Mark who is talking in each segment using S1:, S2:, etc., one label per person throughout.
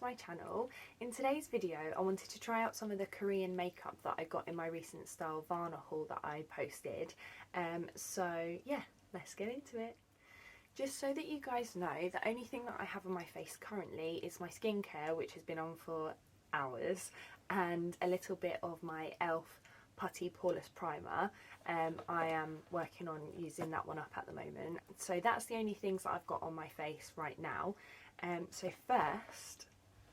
S1: to my channel. In today's video I wanted to try out some of the Korean makeup that I got in my recent Style Varna haul that I posted. So yeah, let's get into it. Just so that you guys know, the only thing that I have on my face currently is my skincare, which has been on for hours, and a little bit of my e.l.f. Putty Poreless Primer. I am working on using that one up at the moment. So that's the only things that I've got on my face right now. So first,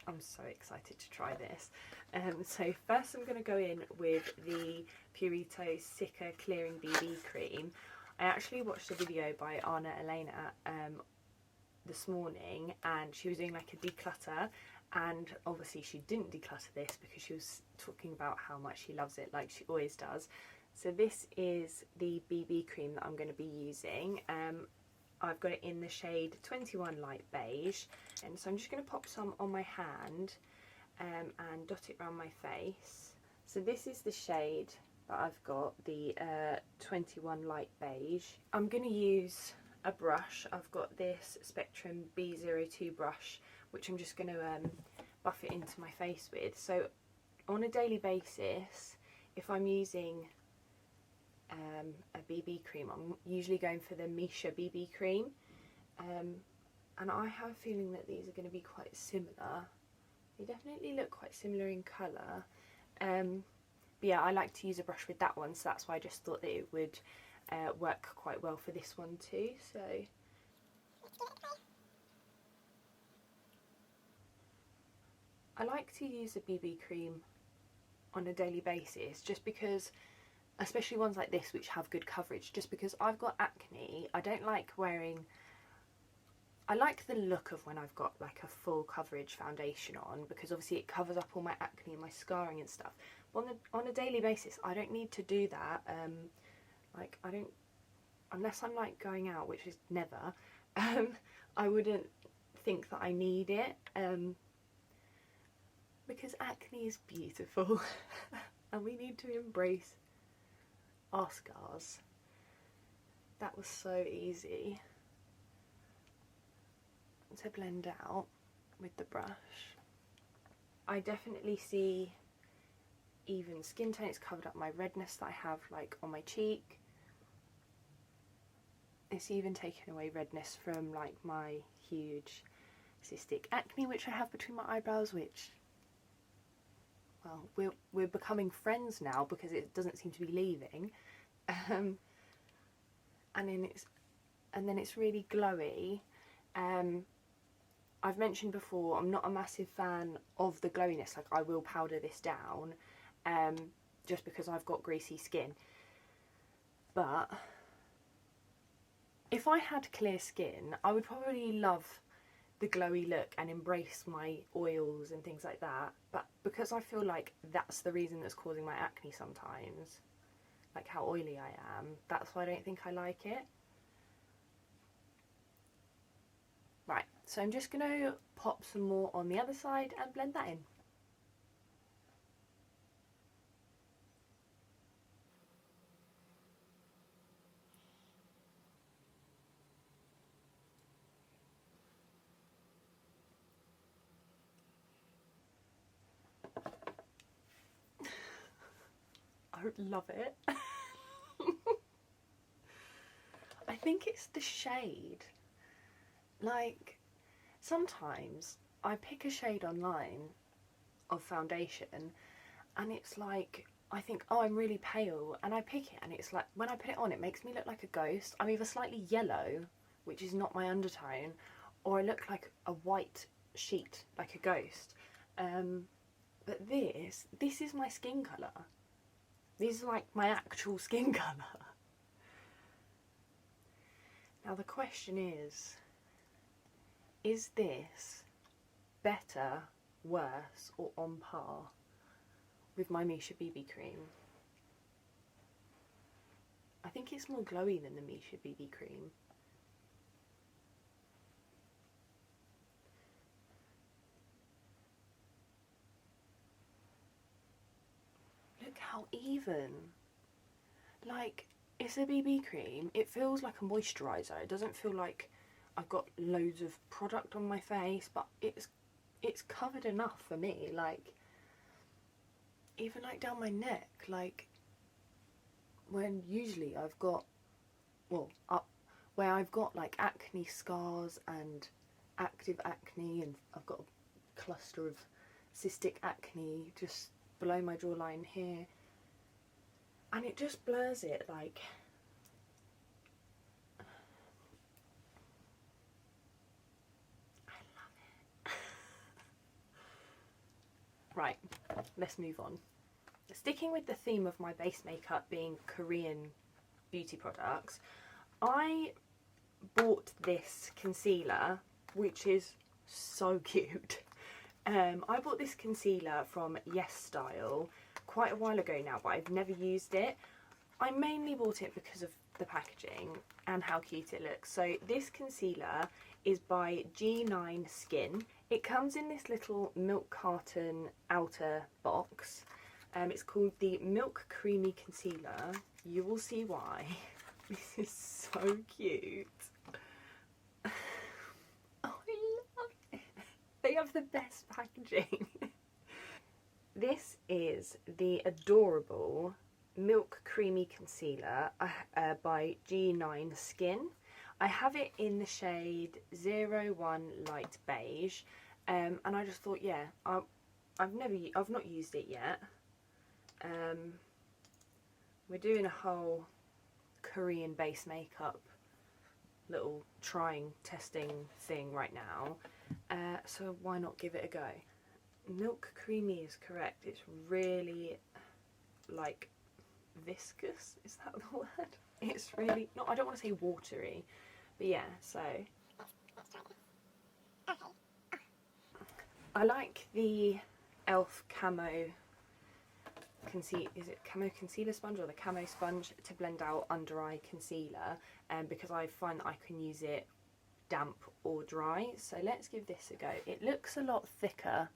S1: I'm so excited to try this. So first I'm going to go in with the Purito Sikka Clearing BB Cream. I actually watched a video by Elena this morning, and she was doing like a declutter, and obviously she didn't declutter this because she was talking about how much she loves it, like she always does. So this is the BB cream that I'm going to be using. I've got it in the shade 21 Light Beige, and so I'm just going to pop some on my hand and dot it around my face. So this is the shade that I've got, the 21 Light Beige. I'm going to use a brush. I've got this Spectrum B02 brush, which I'm just going to buff it into my face with. So on a daily basis, if I'm using a BB cream, I'm usually going for the Misha Bb Cream, and I have a feeling that these are going to be quite similar. They definitely look quite similar in colour. But yeah, I like to use a brush with that one, so that's why I just thought that it would work quite well for this one too. So I like to use a BB cream on a daily basis, just because, especially ones like this which have good coverage, just because I've got acne. I don't like wearing, I like the look of when I've got like a full coverage foundation on, because obviously it covers up all my acne and my scarring and stuff. But on a daily basis I don't need to do that. Like I don't, unless I'm like going out, which is never, I wouldn't think that I need it, because acne is beautiful and we need to embrace our scars. That was so easy to blend out with the brush. I definitely see even skin tone. It's covered up my redness that I have like on my cheek. It's even taken away redness from like my huge cystic acne which I have between my eyebrows, which, well, we're becoming friends now because it doesn't seem to be leaving. And then it's really glowy. I've mentioned before, I'm not a massive fan of the glowiness. Like, I will powder this down just because I've got greasy skin. But if I had clear skin, I would probably love the glowy look and embrace my oils and things like that. But because I feel like that's the reason that's causing my acne sometimes, like how oily I am, that's why I don't think I like it. Right, so I'm just going to pop some more on the other side and blend that in. I love it. I think it's the shade. Like, sometimes I pick a shade online of foundation and it's like, I think, oh, I'm really pale, and I pick it and it's like, when I put it on, it makes me look like a ghost. I'm either slightly yellow, which is not my undertone, or I look like a white sheet, like a ghost. But this is my skin colour. This is like my actual skin colour. Now the question is this better, worse, or on par with my Misha BB Cream? I think it's more glowy than the Misha BB Cream. Look how even. Like, it's a BB cream. It feels like a moisturiser. It doesn't feel like I've got loads of product on my face, but it's it's covered enough for me, like, even like down my neck, like, when usually I've got, well, up where I've got like acne scars and active acne, and I've got a cluster of cystic acne just below my jawline here, and it just blurs it, like, I love it. Right, let's move on. Sticking with the theme of my base makeup being Korean beauty products, I bought this concealer, which is so cute. I bought this concealer from Yes Style quite a while ago now, but I've never used it. I mainly bought it because of the packaging and how cute it looks. So this concealer is by G9 Skin. It comes in this little milk carton outer box. It's called the Milk Creamy Concealer. You will see why. This is so cute. Oh, I love it. They have the best packaging. This is the adorable Milk Creamy Concealer by G9 Skin. I have it in the shade 01 Light Beige, and I just thought, yeah, I've not used it yet. We're doing a whole Korean base makeup little testing thing right now, so why not give it a go? Milk Creamy is correct. It's really like viscous, is that the word? It's really not, I don't want to say watery, but yeah, so I like the e.l.f. camo camo concealer sponge, or the camo sponge, to blend out under eye concealer, because I find that I can use it damp or dry. So let's give this a go. It looks a lot thicker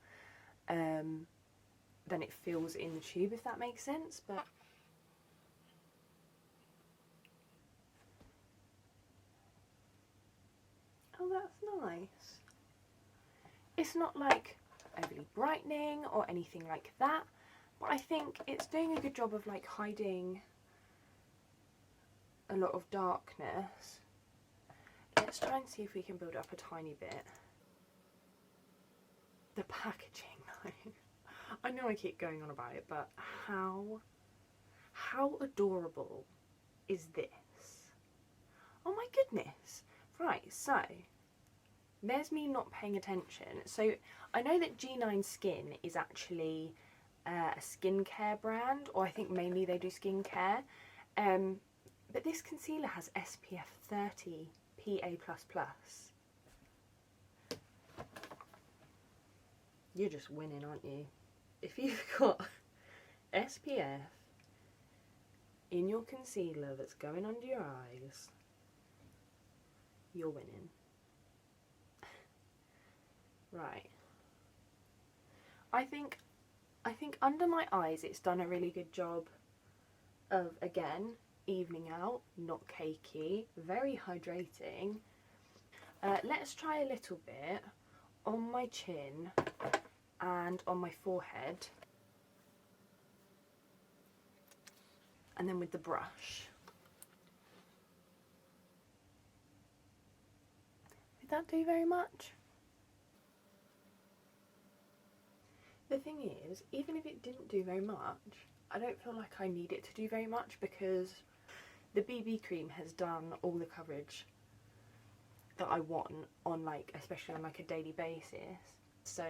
S1: than it feels in the tube, if that makes sense, but oh, that's nice. It's not like overly brightening or anything like that, but I think it's doing a good job of like hiding a lot of darkness. Let's try and see if we can build up a tiny bit. The packaging though. I know I keep going on about it, but how adorable is this? Oh my goodness. Right, so there's me not paying attention. So I know that G9 Skin is actually a skincare brand, or I think mainly they do skincare, but this concealer has SPF 30 PA++. You're just winning, aren't you? If you've got SPF in your concealer that's going under your eyes, you're winning. Right. I think under my eyes it's done a really good job of, again, evening out, not cakey, very hydrating. Let's try a little bit on my chin and on my forehead, and then with the brush. Did that do very much? The thing is, even if it didn't do very much, I don't feel like I need it to do very much, because the BB cream has done all the coverage that I want on, like, especially on like a daily basis. So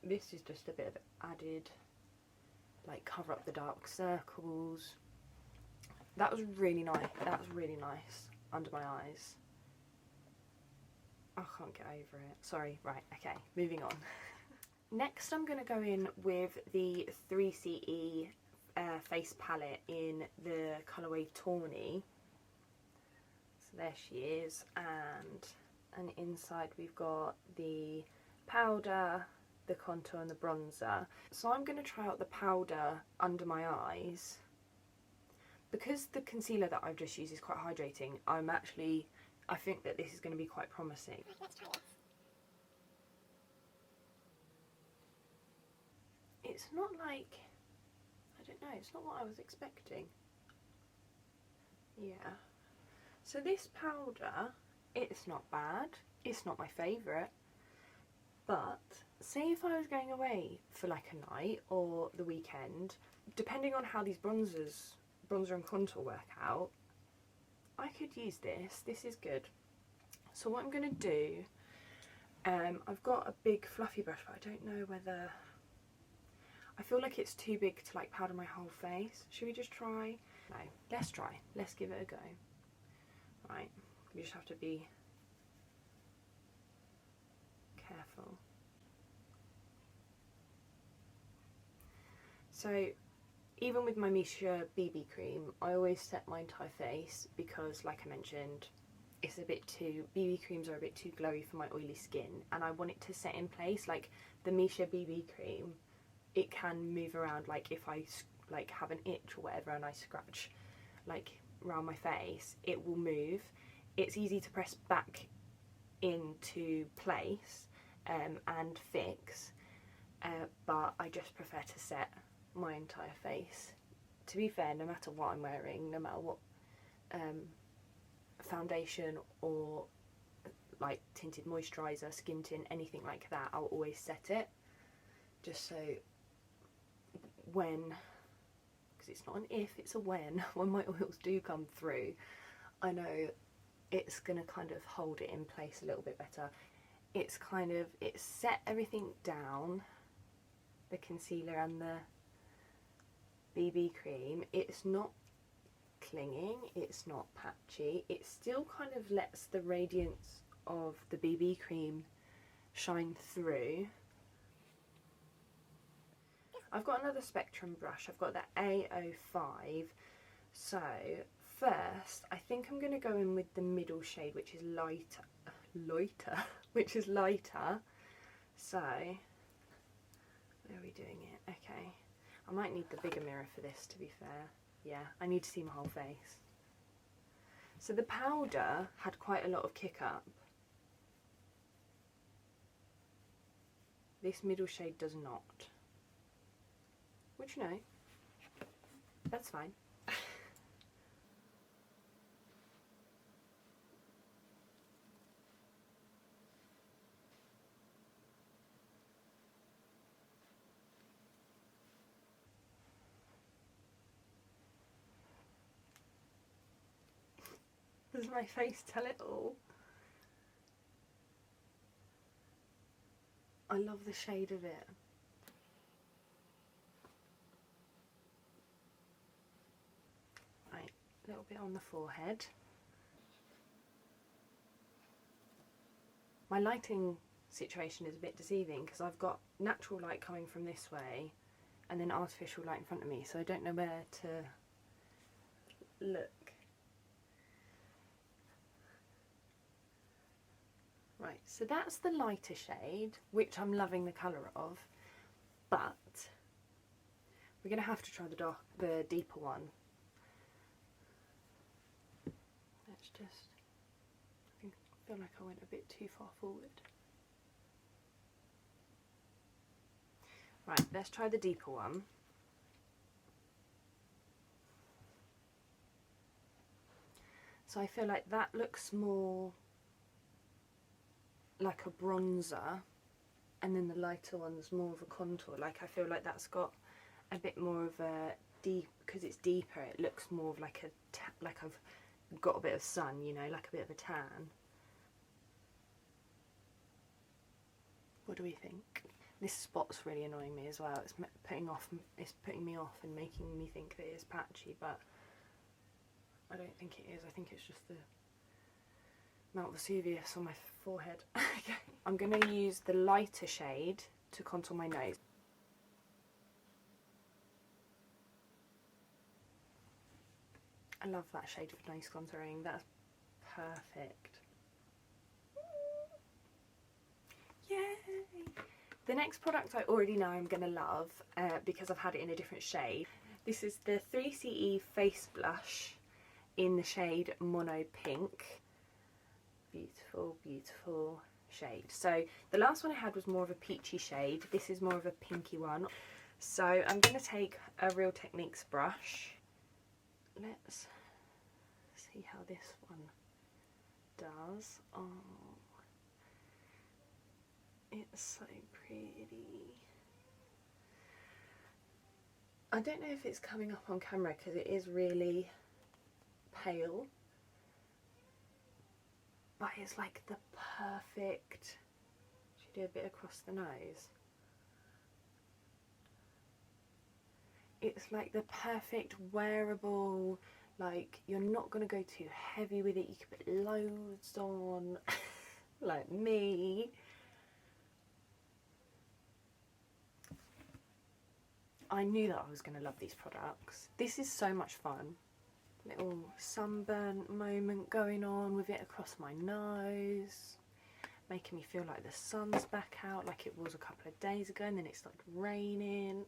S1: this is just a bit of added, like, cover up the dark circles. That was really nice. That was really nice under my eyes. I can't get over it. Sorry. Right, okay, moving on. Next I'm going to go in with the 3CE face palette in the colourway Tawny. So there she is, and inside we've got the powder, the contour and the bronzer. So I'm going to try out the powder under my eyes. Because the concealer that I've just used is quite hydrating, I think that this is going to be quite promising. Let's try this. it's not like, I don't know, it's not what I was expecting. Yeah. So this powder, it's not bad. It's not my favourite. But say if I was going away for like a night or the weekend, depending on how these bronzer and contour work out, I could use this. This is good. So what I'm going to do, I've got a big fluffy brush, but I don't know whether, I feel like it's too big to like powder my whole face. Should we just try? No, let's try. Let's give it a go. Right, you just have to be careful. So even with my Misha BB cream, I always set my entire face because, like I mentioned, it's a bit too, BB creams are a bit too glowy for my oily skin, and I want it to set in place. Like the Misha BB cream, it can move around, like if I like have an itch or whatever and I scratch like around my face, it will move. It's easy to press back into place and fix, but I just prefer to set my entire face. To be fair, no matter what I'm wearing, no matter what foundation or like tinted moisturiser, skin tint, anything like that, I'll always set it, just so when, because it's not an if, it's a when my oils do come through, I know it's gonna kind of hold it in place a little bit better. It's kind of, it's set everything down, the concealer and the BB cream. It's not clinging, it's not patchy, it still kind of lets the radiance of the BB cream shine through. I've got another Spectrum brush, I've got the A05, so first I think I'm going to go in with the middle shade, which is lighter, so where are we doing it? Okay, I might need the bigger mirror for this, to be fair. Yeah, I need to see my whole face. So the powder had quite a lot of kick up. This middle shade does not. Which, you know, that's fine. Does my face tell it all? I love the shade of it. Right, a little bit on the forehead. My lighting situation is a bit deceiving because I've got natural light coming from this way and then artificial light in front of me, so I don't know where to look. Right, so that's the lighter shade, which I'm loving the colour of, but we're going to have to try the deeper one. Let's just, I feel like I went a bit too far forward. Right, let's try the deeper one. So I feel like that looks more like a bronzer, and then the lighter one's more of a contour. Like I feel like that's got a bit more of a deep, because it's deeper, it looks more of like like I've got a bit of sun, you know, like a bit of a tan. What do we think? This spot's really annoying me as well. It's putting me off and making me think that it's patchy, but I don't think it is. I think it's just the Mount Vesuvius on my forehead. Okay. I'm going to use the lighter shade to contour my nose. I love that shade for nose contouring. That's perfect. Yay! The next product I already know I'm going to love because I've had it in a different shade. This is the 3CE Face Blush in the shade Mono Pink. Beautiful, beautiful shade. So the last one I had was more of a peachy shade. This is more of a pinky one. So I'm going to take a Real Techniques brush. Let's see how this one does. Oh, it's so pretty. I don't know if it's coming up on camera because it is really pale, but it's like the perfect, should we do a bit across the nose? It's like the perfect wearable, like you're not going to go too heavy with it, you can put loads on, like me. I knew that I was going to love these products. This is so much fun. Little sunburn moment going on with it across my nose, making me feel like the sun's back out like it was a couple of days ago and then it started raining.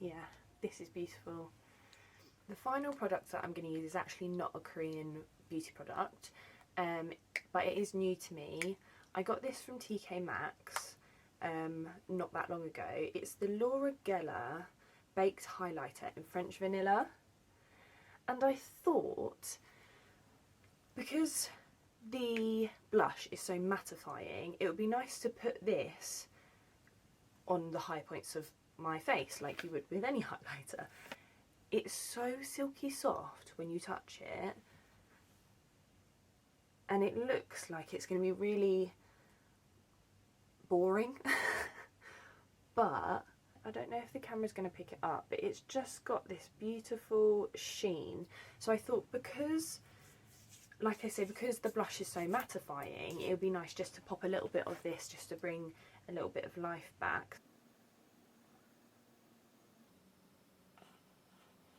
S1: Yeah, this is beautiful. The final product that I'm going to use is actually not a Korean beauty product, but it is new to me. I got this from TK Maxx not that long ago. It's the Laura Gellar Baked Highlighter in French Vanilla. And I thought, because the blush is so mattifying, it would be nice to put this on the high points of my face like you would with any highlighter. It's so silky soft when you touch it, and it looks like it's going to be really boring but I don't know if the camera's going to pick it up, but it's just got this beautiful sheen. So I thought, because, like I say, because the blush is so mattifying, it would be nice just to pop a little bit of this just to bring a little bit of life back.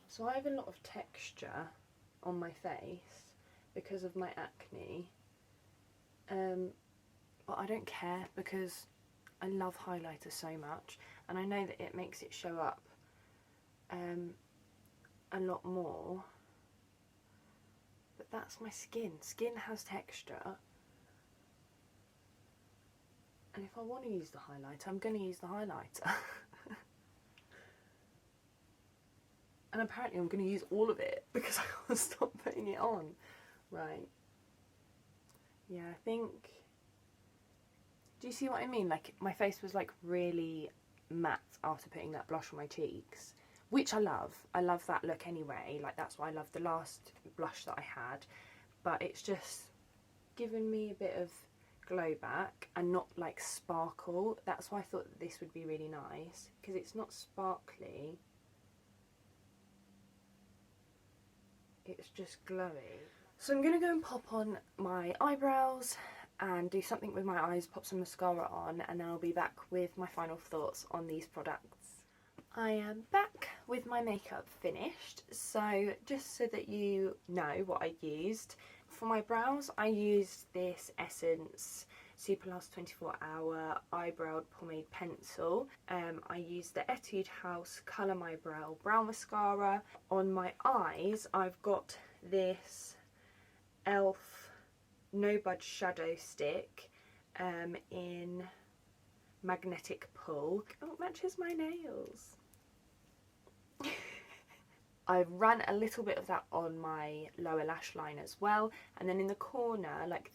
S1: So I have a lot of texture on my face because of my acne, but I don't care because I love highlighter so much, and I know that it makes it show up a lot more. But that's my skin. Skin has texture, and if I want to use the highlighter, I'm going to use the highlighter. And apparently I'm going to use all of it because I can't stop putting it on. Right. Yeah, I think... Do you see what I mean? Like, my face was like really matte after putting that blush on my cheeks, which I love. I love that look anyway. Like, that's why I love the last blush that I had. But it's just given me a bit of glow back and not like sparkle. That's why I thought that this would be really nice, because it's not sparkly. It's just glowy. So I'm going to go and pop on my eyebrows and do something with my eyes, pop some mascara on, and then I'll be back with my final thoughts on these products. I am back with my makeup finished, so just so that you know what I used. For my brows, I used this Essence Super Last 24 Hour Eyebrow Pomade Pencil. I used the Etude House Colour My Brow Brow Mascara. On my eyes, I've got this e.l.f. No Budge Shadow Stick in Magnetic Pull. Oh, it matches my nails. I've run a little bit of that on my lower lash line as well, and then in the corner, like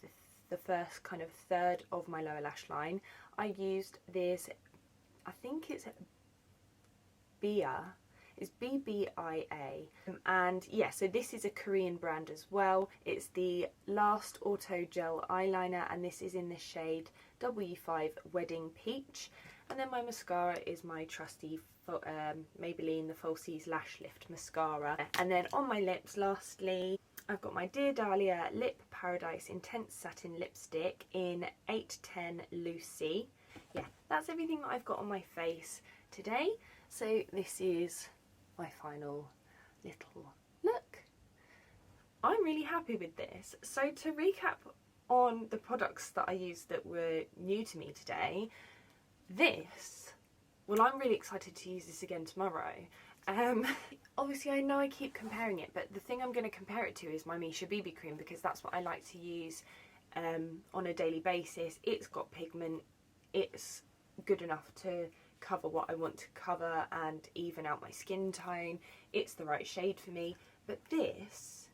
S1: the first kind of third of my lower lash line, I used this, I think it's Bia, it's BBIA, and yeah, so this is a Korean brand as well. It's the Last Auto Gel Eyeliner, and this is in the shade W5 Wedding Peach. And then my mascara is my trusty Maybelline the Falsies Lash Lift Mascara. And then on my lips, lastly, I've got my Dear Dahlia Lip Paradise Intense Satin Lipstick in 810 Lucy. Yeah, that's everything that I've got on my face today. So this is my final little look. I'm really happy with this. So to recap on the products that I used that were new to me today, well, I'm really excited to use this again tomorrow. Obviously I know I keep comparing it, but the thing I'm going to compare it to is my Misha Bb Cream, because that's what I like to use on a daily basis. It's got pigment, it's good enough to cover what I want to cover and even out my skin tone. It's the right shade for me, but this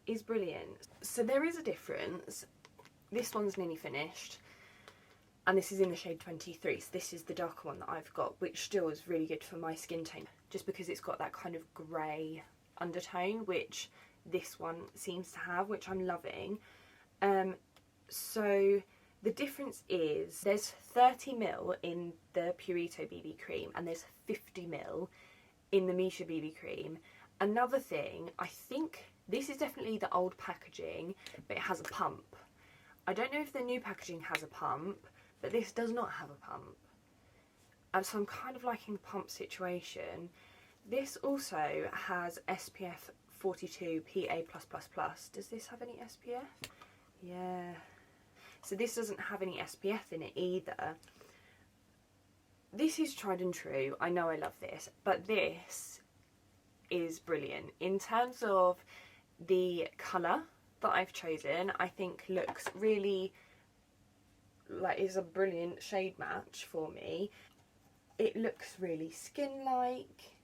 S1: is brilliant. So there is a difference. This one's nearly finished, and this is in the shade 23, so this is the darker one that I've got, which still is really good for my skin tone, just because it's got that kind of grey undertone, which this one seems to have, which I'm loving. So the difference is there's 30ml in the Purito BB cream and there's 50ml in the Misha BB cream. Another thing, I think this is definitely the old packaging, but it has a pump. I don't know if the new packaging has a pump, but this does not have a pump. And so I'm kind of liking the pump situation. This also has SPF 42 PA+++. Does this have any SPF? Yeah. So this doesn't have any SPF in it either. This is tried and true. I know I love this, but this is brilliant. In terms of the colour that I've chosen, I think looks really, like, is a brilliant shade match for me. It looks really skin-like.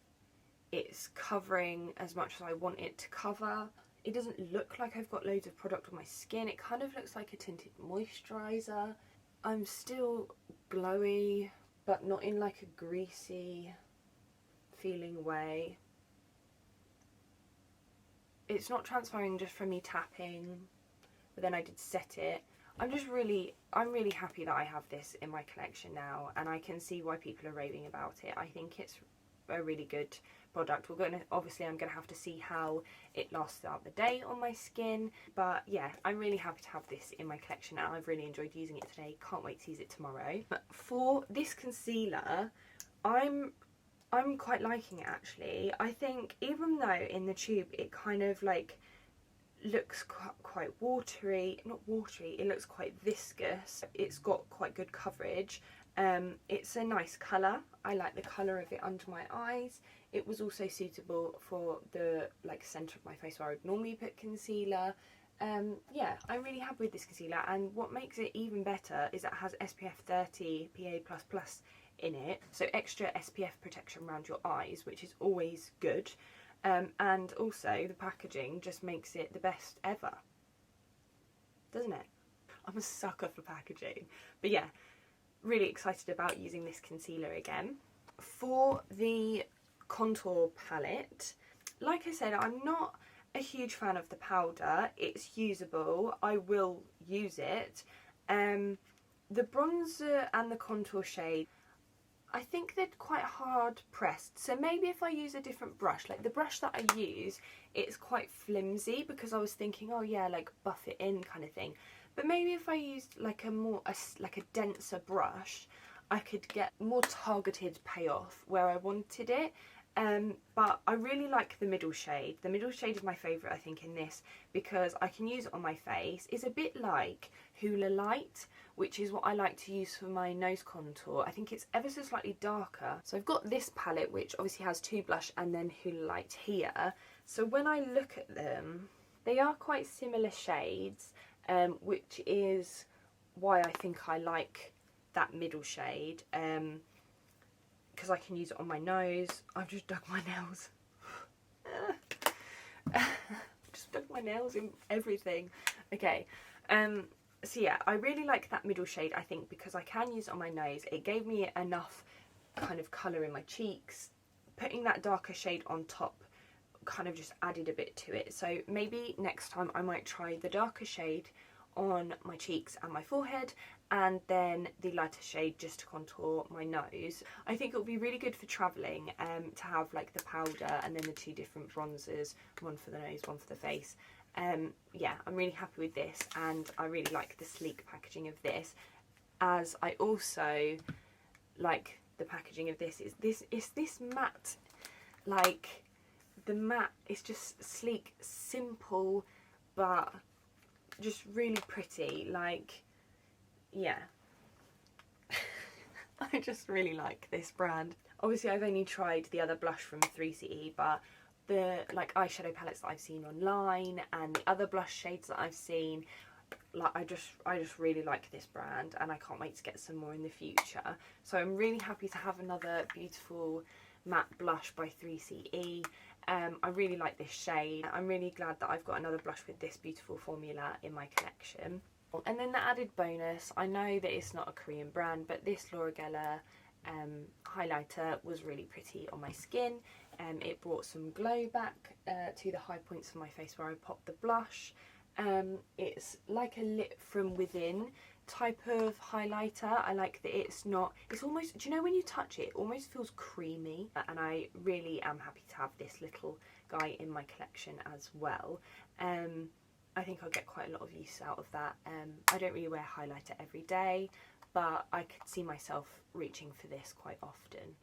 S1: It's covering as much as I want it to cover. It doesn't look like I've got loads of product on my skin. It kind of looks like a tinted moisturiser. I'm still glowy, but not in like a greasy feeling way. It's not transferring just from me tapping, but then I did set it. I'm really happy that I have this in my collection now, and I can see why people are raving about it. I think it's a really good product. Obviously I'm gonna have to see how it lasts throughout the day on my skin, but yeah, I'm really happy to have this in my collection and I've really enjoyed using it today. Can't wait to use it tomorrow. But for this concealer, I'm quite liking it actually. I think even though in the tube it kind of like looks quite watery, not watery, it looks quite viscous. It's got quite good coverage. It's a nice colour. I like the colour of it under my eyes. It was also suitable for the like centre of my face where I would normally put concealer. Yeah, I'm really happy with this concealer, and what makes it even better is it has SPF 30 PA++ in it, so extra SPF protection around your eyes, which is always good. And also the packaging just makes it the best ever, doesn't it? I'm a sucker for packaging. But yeah, really excited about using this concealer again. For the contour palette, like I said, I'm not a huge fan of the powder. It's usable, I will use it. The bronzer and the contour shade, I think they're quite hard pressed, so maybe if I use a different brush, like the brush that I use, it's quite flimsy because I was thinking, oh yeah, like buff it in kind of thing. But maybe if I used like a denser brush, I could get more targeted payoff where I wanted it. But I really like the middle shade. The middle shade is my favourite, I think, in this, because I can use it on my face. It's a bit like Hula Light, which is what I like to use for my nose contour. I think it's ever so slightly darker. So I've got this palette, which obviously has 2 blush and then Hula Light here. So when I look at them, they are quite similar shades, which is why I think I like that middle shade. Because I can use it on my nose. I've just dug my nails. Just dug my nails in everything. Okay, so yeah, I really like that middle shade, I think, because I can use it on my nose. It gave me enough kind of colour in my cheeks. Putting that darker shade on top kind of just added a bit to it. So maybe next time I might try the darker shade on my cheeks and my forehead, and then the lighter shade just to contour my nose. I think it would be really good for travelling, to have like the powder and then the 2 different bronzers, one for the nose, one for the face. Yeah, I'm really happy with this, and I really like the sleek packaging of this, as I also like the packaging of this. Is this matte, like the matte is just sleek, simple, but just really pretty. Like, yeah. I just really like this brand. Obviously I've only tried the other blush from 3CE, but the like eyeshadow palettes that I've seen online and the other blush shades that I've seen, like I just really like this brand, and I can't wait to get some more in the future. So I'm really happy to have another beautiful matte blush by 3CE. I really like this shade. I'm really glad that I've got another blush with this beautiful formula in my collection. And then the added bonus, I know that it's not a Korean brand, but this Laura Geller highlighter was really pretty on my skin. It brought some glow back to the high points of my face where I popped the blush. It's like a lit from within type of highlighter. I like that it's not, it's almost, do you know when you touch it, it almost feels creamy, and I really am happy to have this little guy in my collection as well. I think I'll get quite a lot of use out of that. I don't really wear highlighter every day, but I could see myself reaching for this quite often.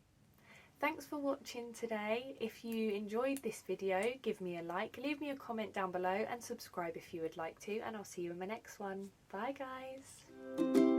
S1: Thanks for watching today. If you enjoyed this video, give me a like, leave me a comment down below, and subscribe if you would like to, and I'll see you in my next one. Bye guys!